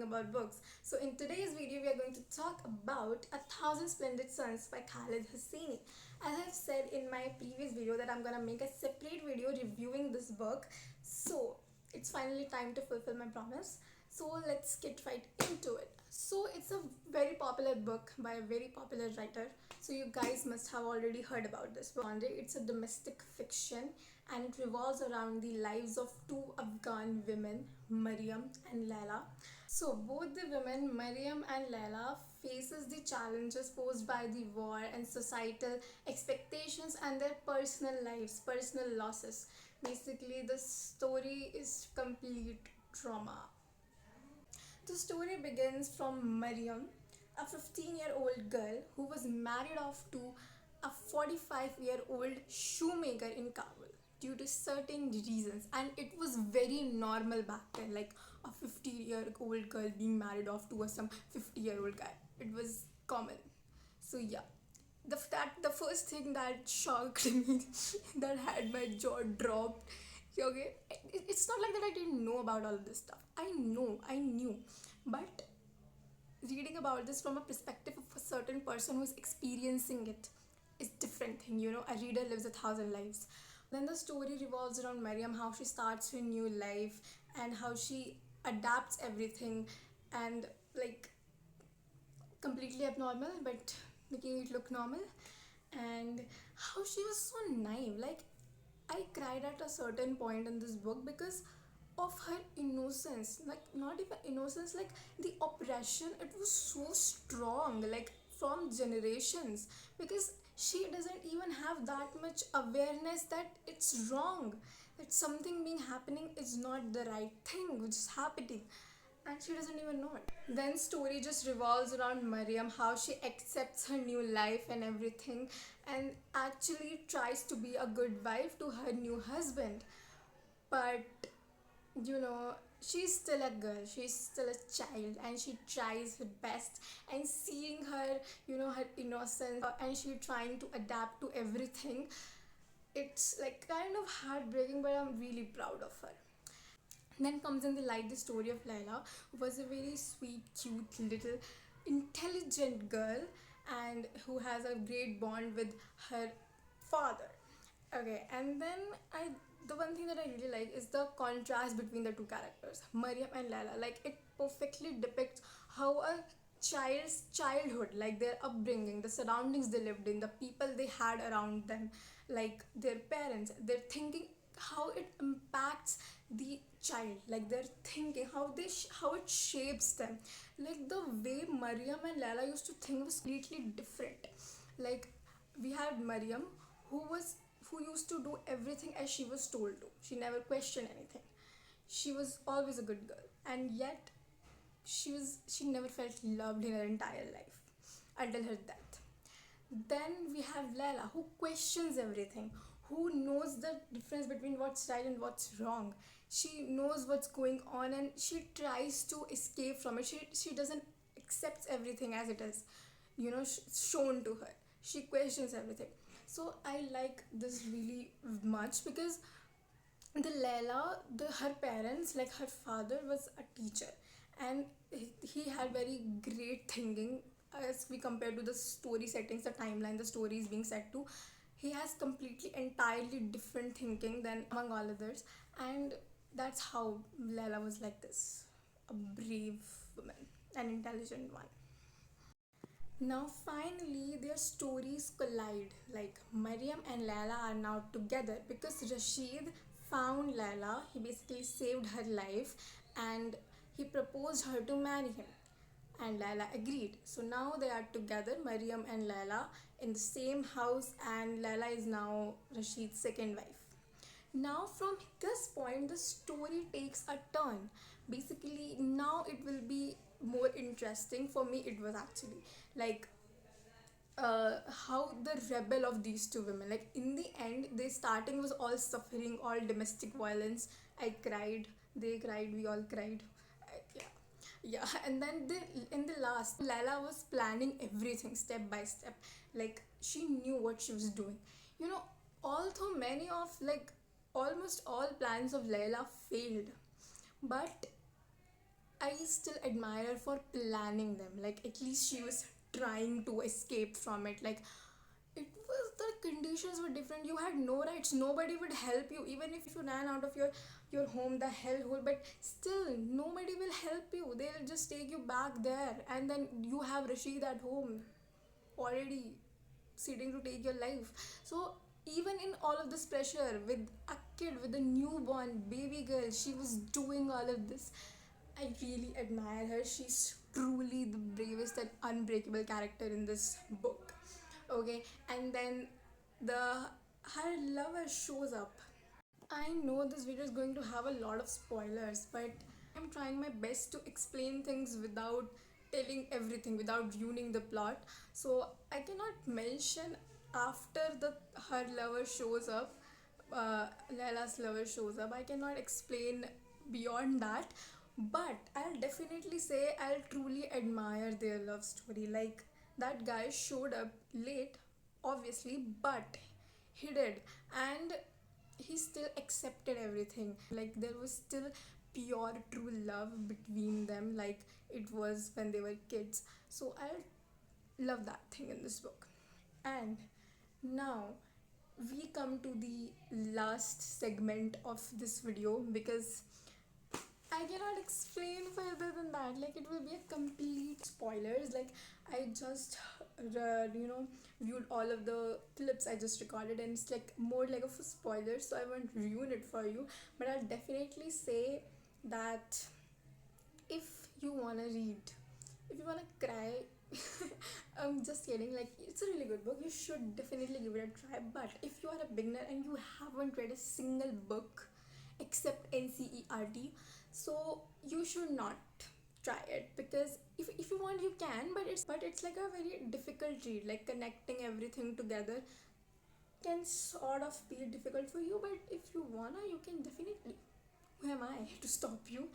about books. So in today's video, we are going to talk about A Thousand Splendid Suns by Khaled Hosseini. As I've said in my previous video that I'm gonna make a separate video reviewing this book. So it's finally time to fulfill my promise. So let's get right into it. So it's a very popular book by a very popular writer. So you guys must have already heard about this book. It's a domestic fiction and it revolves around the lives of two Afghan women, Mariam and Laila. So both the women, Mariam and Laila, faces the challenges posed by the war and societal expectations and their personal lives, personal losses. Basically, the story is complete trauma. The story begins from Mariam, a 15-year-old girl who was married off to a 45-year-old shoemaker in Kabul due to certain reasons, and it was very normal back then, like a 50-year-old girl being married off to some 50-year-old guy. It was common. So yeah, the first thing that shocked me, that had my jaw dropped. Okay, it's not like that I didn't know about all of this stuff. I knew, but reading about this from a perspective of a certain person who is experiencing it is different thing. A reader lives a thousand lives. Then the story revolves around Mariam, how she starts her new life and how she adapts everything, and like completely abnormal but making it look normal, and how she was so naive. Like, I cried at a certain point in this book because of her innocence. Like, not even innocence, like the oppression, it was so strong, like from generations, because she doesn't even have that much awareness that it's wrong, that something being happening is not the right thing which is happening, and she doesn't even know it. Then story just revolves around Mariam, how she accepts her new life and everything, and actually tries to be a good wife to her new husband. But she's still a girl, she's still a child, and she tries her best. And seeing her, her innocence, and she trying to adapt to everything, it's like kind of heartbreaking, but I'm really proud of her. Then comes in the light the story of Laila, who was a very sweet, cute, little, intelligent girl, and who has a great bond with her father. Okay, and then the one thing that I really like is the contrast between the two characters, Mariam and Laila. Like, it perfectly depicts how a child's childhood, like their upbringing, the surroundings they lived in, the people they had around them, like their parents, their thinking, how it impacts the child, like their thinking, how it shapes them. Like, the way Mariam and Laila used to think was completely different. Like, we had Mariam, who used to do everything as she was told to. She never questioned anything. She was always a good girl, and yet she never felt loved in her entire life until her death. Then we have Laila, who questions everything, who knows the difference between what's right and what's wrong. She knows what's going on and she tries to escape from it. She doesn't accept everything as it is, shown to her. She questions everything. So I like this really much because the Laila, her parents, like her father was a teacher, and he had very great thinking as we compare to the story settings, the timeline the story is being set to. He has completely entirely different thinking than among all others, and that's how Laila was like this, a brave woman, an intelligent one. Now finally their stories collide. Like, Mariam and Laila are now together because Rashid found Laila. He basically saved her life and he proposed her to marry him, and Laila agreed. So now they are together, Mariam and Laila, in the same house, and Laila is now Rashid's second wife. Now from this point the story takes a turn. Basically, now it will be more interesting. For me, it was actually like how the rebel of these two women, like in the end, they starting was all suffering, all domestic violence. I cried, they cried, we all cried. Yeah, yeah. And then in the last, Laila was planning everything step by step. Like, she knew what she was doing. Although many of, like, almost all plans of Laila failed, but I still admire her for planning them. Like, at least she was trying to escape from it. Like, it was, the conditions were different. You had no rights. Nobody would help you, even if you ran out of your home, the hellhole. But still, nobody will help you. They'll just take you back there, and then you have Rashid at home already sitting to take your life. So even in all of this pressure, with a kid, with a newborn baby girl, she was doing all of this. I really admire her. She's truly the bravest and unbreakable character in this book. Okay, and then the her lover shows up. I know this video is going to have a lot of spoilers, but I'm trying my best to explain things without telling everything, without ruining the plot. So I cannot mention after the her lover shows up, Laila's lover shows up. I cannot explain beyond that, but I'll definitely say I'll truly admire their love story. Like, that guy showed up late, obviously, but he did, and he still accepted everything. Like, there was still pure true love between them, like it was when they were kids. So I love that thing in this book. And now we come to the last segment of this video, because I cannot explain further than that. Like, it will be a complete spoilers. Like, I just, viewed all of the clips I just recorded, and it's like more like of a spoiler, so I won't ruin it for you. But I'll definitely say that if you wanna read, if you wanna cry, I'm just kidding. Like, it's a really good book. You should definitely give it a try. But if you are a beginner and you haven't read a single book except NCERT, so you should not try it, because if you want you can, but it's like a very difficult read. Like, connecting everything together can sort of be difficult for you, but if you wanna, you can definitely. Who am I to stop you?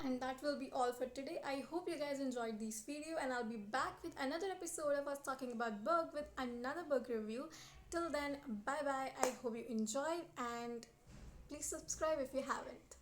And that will be all for today. I hope you guys enjoyed this video, and I'll be back with another episode of us talking about book with another book review. Till then, bye bye. I hope you enjoyed, and please subscribe if you haven't.